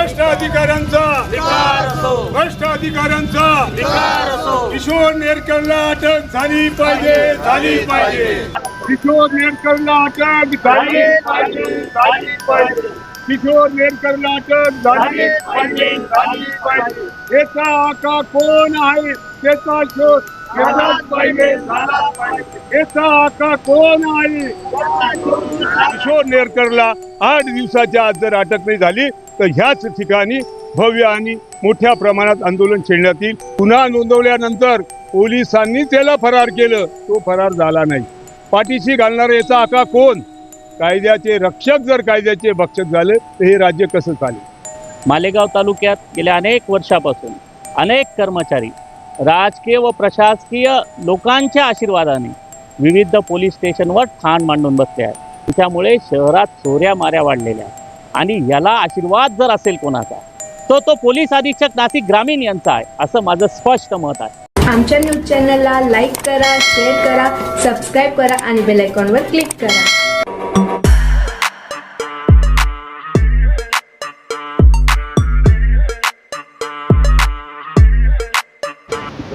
भ्रष्ट अधिकाऱ्यांचा किशोर नेरकरला अटक झाली पाहिजे किशोर नेरकरला अटक झाली पाहिजे किशोर नेरकरला अटक झाली पाहिजे याचा आका कोण आहे त्याचा शोध घेतलाच पाहिजे याचा आका कोण आहे किशोर नेरकरला 8 दिवसाच्या आत जर अटक नाही झाली तर ह्याच ठिकाणी भव्य आणि मोठ्या प्रमाणात आंदोलन छेडण्यात येईल। गुन्हा नोंदवल्यानंतर पोलिसांनी त्याला फरार केलं, तो फरार झाला नाही। पाठीशी घालणारे याचा आका कोण? कायद्याचे रक्षक जर कायद्याचे भक्षक झाले तर हे राज्य कसं चालेल? मालेगाव तालुक्यात गेल्या अनेक वर्षापासून अनेक कर्मचारी राजकीय व प्रशासकीय लोकांच्या आशीर्वादाने विविध पोलीस स्टेशनवर ठाण मांडून बसले आहेत। त्यामुळे शहरात चोऱ्या माऱ्या वाढलेल्या आहेत आणि याला आशीर्वाद जर असेल कोणाचा तो पोलीस अधीक्षक नाशिक ग्रामीण यांचा आहे असं माझं स्पष्ट मत आहे। आमच्या न्यूज चॅनलला लाईक करा, शेअर करा, सबस्क्राईब करा आणि बेल आयकॉनवर क्लिक करा।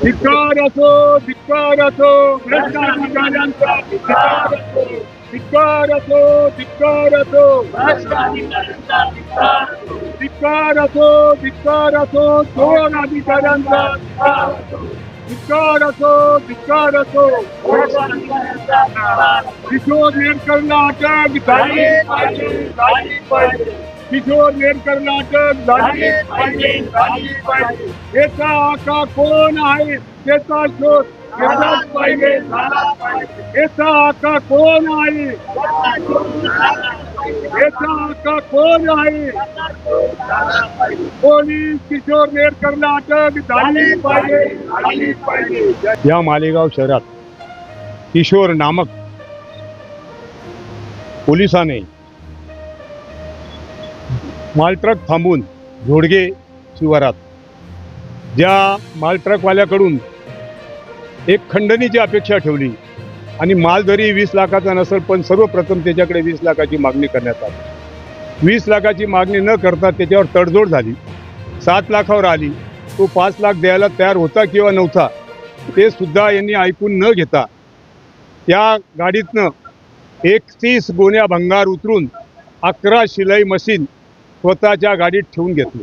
धिक्कार असो भ्रष्ट अधिकाऱ्यांचा धिक्कार असो चोर अधिकाऱ्यांचा धिक्कार असो किशोर नेरकरला अटक झाली पाहिजे किशोर नेरकरला अटक झाली पाहिजे याचा आका कोण आहे त्याचा शोध घेतलाच पाहिजे याचा आका कोण आहे याचा आका कोण आहे पोलीस किशोर नेरकरला अटक झाली पाहिजे। या मालेगाव शहरात किशोर नामक पोलिसाने मालट्रक थांबून घोडगे शिवारात ज्या मालट्रकवाल्याकडून एक खंडणीची अपेक्षा ठेवली आणि माल जरी 20 लाखाचा नसेल पण सर्वप्रथम त्याच्याकडे 20 लाखाची मागणी करण्यात आली। 20 लाखाची मागणी न करता त्याच्यावर तडजोड झाली, 7 लाखावर आली। तो 5 लाख द्यायला तयार होता किंवा नव्हता ते सुद्धा यांनी ऐकून न घेता त्या गाडीतनं 31 गोण्या भंगार उतरून 11 शिलाई मशीन स्वतःच्या गाडीत ठेवून घेतली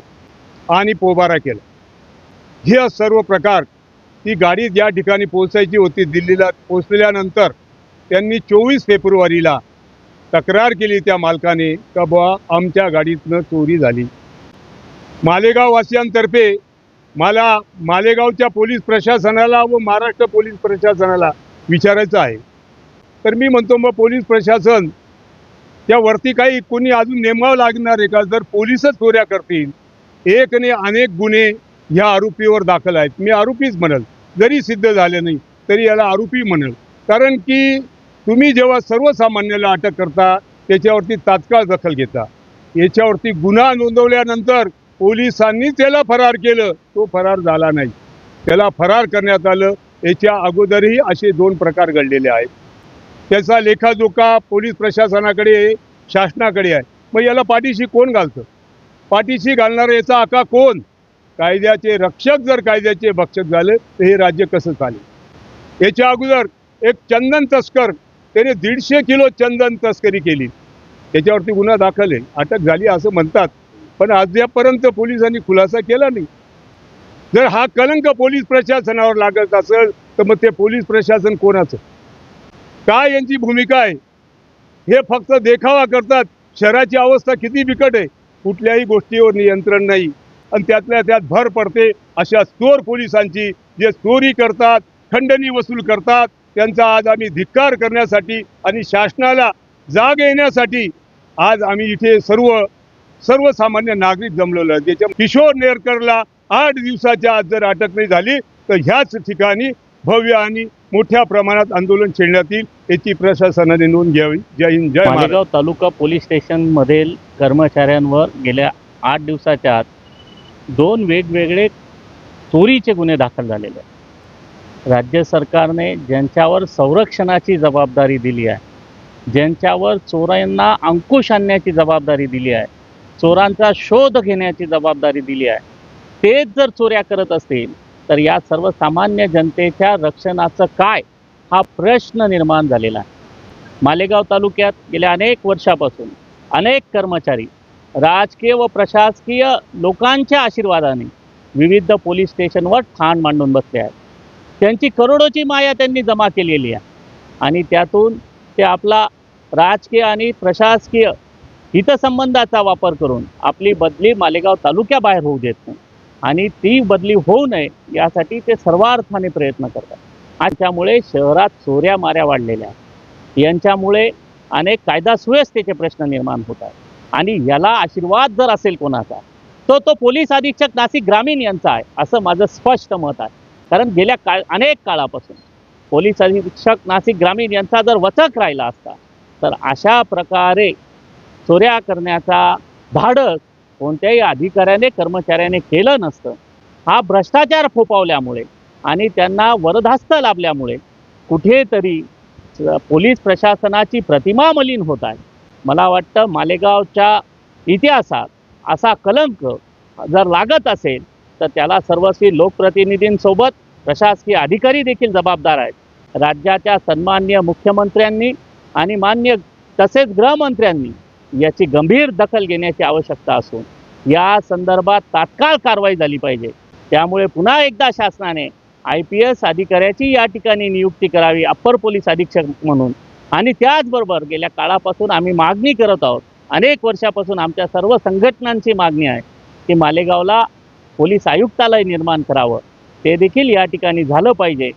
आणि पोबारा केला। हे सर्व प्रकार ती गाडी ज्या ठिकाणी पोहोचायची होती दिल्लीला पोहोचल्यानंतर त्यांनी 24 फेब्रुवारीला तक्रार केली त्या मालकाने का बुवा आमच्या गाडीतनं चोरी झाली। मालेगाव वासियांतर्फे मला मालेगावच्या पोलीस प्रशासनाला व महाराष्ट्र पोलीस प्रशासनाला विचारायचं आहे। तर मी म्हणतो मग पोलीस प्रशासन त्यावरती काही कोणी अजून नेमावं लागणार आहे का? जर पोलीसच चोऱ्या करतील, एक आणि अनेक गुन्हे ह्या आरोपीवर दाखल आहेत, मी आरोपीच म्हणल, जरी सिद्ध झाले नाही तरी याला आरोपी म्हणल। कारण की तुम्ही जेव्हा सर्वसामान्याला अटक करता त्याच्यावरती तात्काळ दखल घेता, याच्यावरती गुन्हा नोंदवल्यानंतर पोलिसांनी त्याला फरार केलं, तो फरार झाला नाही, त्याला फरार करण्यात आलं। याच्या अगोदरही असे 2 प्रकार घडलेले आहेत। त्याचा लेखाजोखा पोलीस प्रशासनाकडे शासनाकडे आहे। मग याला पाठीशी कोण घालतं? पाठीशी घालणारे याचा आका कोण? कायद्याचे रक्षक जर कायद्याचे भक्षक झाले तर हे राज्य कसं चालेल? याच्या अगोदर एक चंदन तस्कर त्याने 150 किलो चंदन तस्करी केली, त्याच्यावरती गुन्हा दाखल आहे, अटक झाली असं म्हणतात, पण अद्यापर्यंत पोलिसांनी खुलासा केला नाही। जर हा कलंक पोलीस प्रशासनावर लागत असेल तर मग ते पोलीस प्रशासन कोणाचं? काय यांची भूमिका आहे? हे फक्त देखावा करतात। शहराची अवस्था किती बिकट आहे, कुठल्याही गोष्टीवर नियंत्रण नाही आणि त्यातल्या त्यात भर पडते अशा चोर पोलिसांची, जे चोरी करतात, खंडणी वसूल करतात, त्यांचा आज आम्ही धिक्कार करण्यासाठी आणि शासनाला जाग येण्यासाठी आज आम्ही इथे सर्वसामान्य नागरिक जमलेलो आहे। त्याच्या किशोर नेरकरला 8 दिवसाच्या आत जर अटक नाही झाली तर ह्याच ठिकाणी भव्य आणि मोठ्या प्रमाणात आंदोलन छेडण्यात येईल, याची प्रशासनाने नोंद घ्यावी। जय हिंद, जय महाराष्ट्र। मालेगाव तालुका पोलीस स्टेशनमधील कर्मचाऱ्यांवर गेल्या 8 दिवसाच्या आत 2 वेगवेगळे चोरीचे गुन्हे दाखल झालेले आहेत। राज्य सरकारने ज्यांच्यावर संरक्षणाची जबाबदारी दिली आहे, ज्यांच्यावर चोरांना अंकुश आणण्याची जबाबदारी दिली आहे, चोरांचा शोध घेण्याची जबाबदारी दिली आहे, तेच जर चोऱ्या करत असतील तर या सर्वसामान्य जनतेच्या रक्षणाचं काय, हा प्रश्न निर्माण झालेला आहे. मालेगाव तालुक्यात गेल्या अनेक वर्षापासून अनेक कर्मचारी राजकीय व प्रशासकीय लोकांच्या आशीर्वादाने विविध पोलीस स्टेशनवर ठाण मांडून बसले आहेत. त्यांची करोडोची माया त्यांनी जमा केलेली आहे आणि त्यातून ते आपला राजकीय आणि प्रशासकीय हितसंबंधाचा वापर करून आपली बदली मालेगाव तालुक्याबाहेर होऊ देत नाही आणि ती बदली होऊ नये यासाठी ते सर्वार्थाने प्रयत्न करतात. आणि त्यामुळे शहरात चोऱ्या माऱ्या वाढलेल्या आहेत. यांच्यामुळे अनेक कायदा सुव्यवस्थेचे प्रश्न निर्माण होत आहेत आणि याला आशीर्वाद जर असेल कोणाचा तो पोलीस अधीक्षक नाशिक ग्रामीण यांचा आहे, असं माझं स्पष्ट मत आहे. कारण गेल्या अनेक काळापासून पोलीस अधीक्षक नाशिक ग्रामीण यांचा जर वचक राहिला असता तर अशा प्रकारे चोऱ्या करण्याचा धाडस कोणत्याही अधिकाऱ्याने कर्मचाऱ्याने केलं नसतं. हा भ्रष्टाचार फोफावल्यामुळे आणि त्यांना वरदहस्त लाभल्यामुळे कुठेतरी पोलीस प्रशासनाची प्रतिमा मलिन होत आहे. मला वाटतं मालेगावच्या इतिहासात असा कलंक जर लागत असेल तर त्याला सर्वस्वी लोकप्रतिनिधींसोबत प्रशासकीय अधिकारी देखील जबाबदार आहेत. राज्याच्या सन्माननीय मुख्यमंत्र्यांनी आणि मान्य तसेच गृहमंत्र्यांनी याची गंभीर दखल घेण्याची आवश्यकता असून या संदर्भात तात्काळ कारवाई झाली पाहिजे. त्यामुळे पुन्हा एकदा शासनाने IPS अधिकाऱ्याची या ठिकाणी नियुक्ती करावी अप्पर पोलीस अधीक्षक म्हणून. आणि त्याचबरोबर गेल्या काळापासून आम्ही मागणी करत आहोत, अनेक वर्षापासून आमच्या सर्व संघटनांची मागणी आहे की मालेगावला पोलीस आयुक्तालय निर्माण करावं. ते देखील या ठिकाणी झालं पाहिजे.